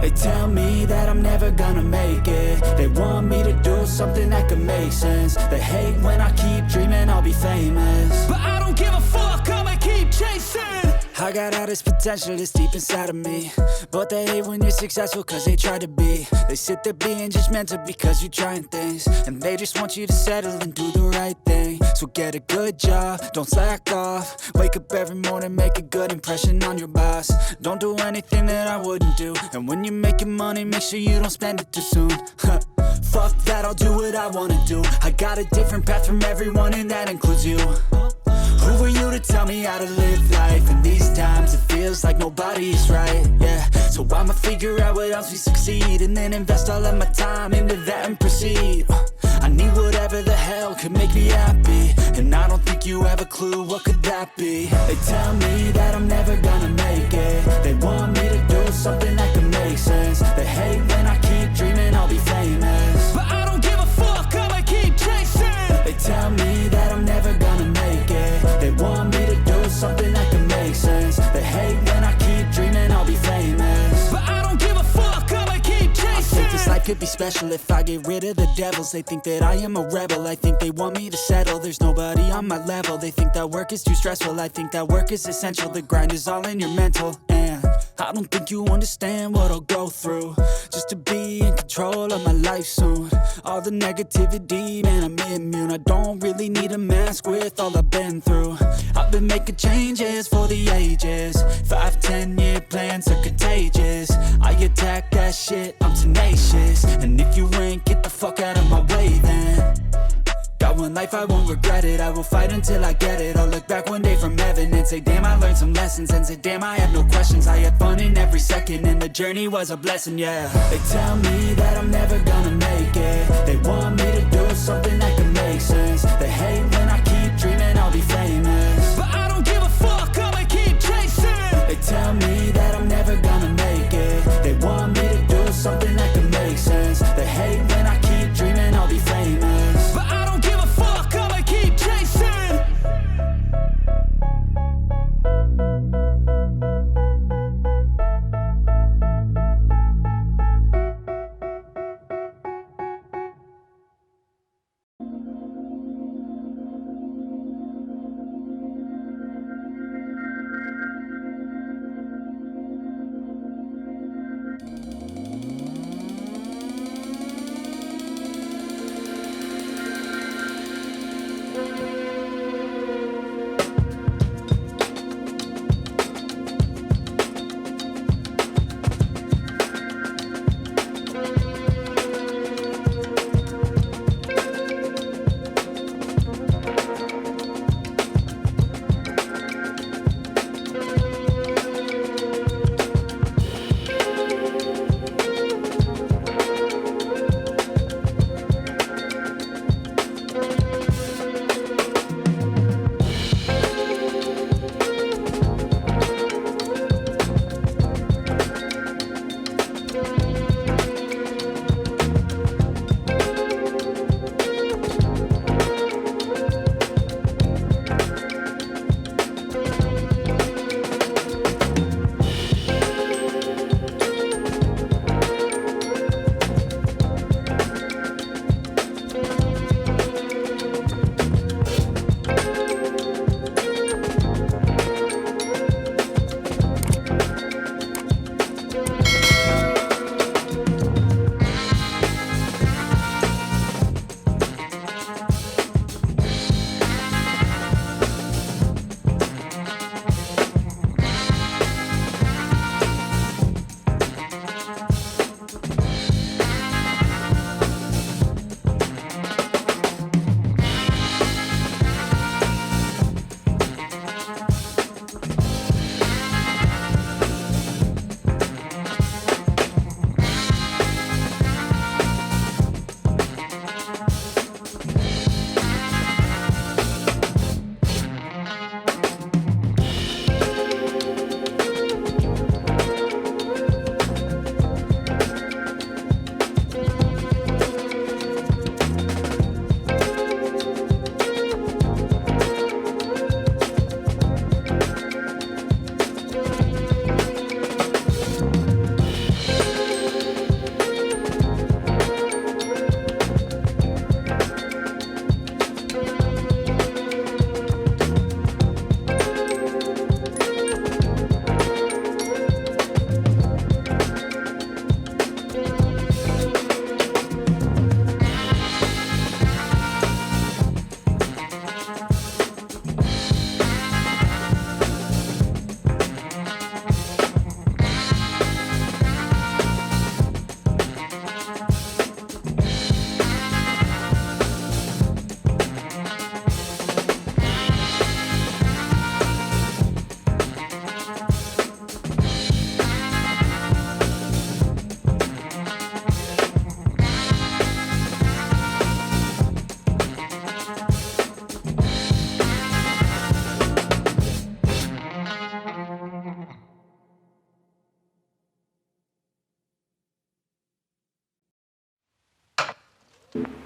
They tell me that I'm never gonna make it. They want me to do something that could make sense. They hate when I keep dreaming I'll be famous, but I don't give a fuck, I'ma keep chasing. I got all this potential that's deep inside of me, but they hate when you're successful cause they try to be. They sit there being judgmental because you're trying things, and they just want you to settle and do the right thing. So get a good job, don't slack off. Wake up every morning, make a good impression on your boss. Don't do anything that I wouldn't do, and when you're making money, make sure you don't spend it too soon. Fuck that, I'll do what I wanna do. I got a different path from everyone, and that includes you. Who are you to tell me how to live life? In these times it feels like nobody is right, yeah. So I'ma figure out what else we succeed, and then invest all of my time into that and proceed. I need whatever the hell could make me happy, and I don't think you have a clue what could that be. They tell me that I'm never gonna make it. They want me to do something that could make sense. They hate when I keep dreaming I'll be famous, but I don't give a fuck, I'ma keep chasing. They tell me that I'm never gonna make it. They want me to do something that can make sense. They hate when I keep dreaming I'll be famous, but I don't give a fuck, I'ma keep chasing. I think this life could be special if I get rid of the devils. They think that I am a rebel, I think they want me to settle. There's nobody on my level. They think that work is too stressful, I think that work is essential. The grind is all in your mental, and I don't think you understand what I'll go through just to be in control of my life soon. All the negativity, man, I'm immune. I don't really need a mask with all I've been through. I've been making changes for the ages. 5-10 year plans are contagious. I attack that shit, I'm tenacious. And if you ain't, get the fuck out of my way then. Got one life, I won't regret it. I will fight until I get it. I'll look back one day from heaven and say, damn, I learned some lessons. And say, damn, I have no questions. I had fun in every second, and the journey was a blessing, yeah. They tell me that I'm never gonna make it. They want me to do something that can make sense. They hate when I keep dreaming I'll be famous, but I don't give a fuck, I'ma keep chasing. They tell me that I'm never gonna make it. They want me to do something that can make sense. They hate when I keep dreaming I'll be famous, but I don't give a fuck, I'ma keep chasing. you.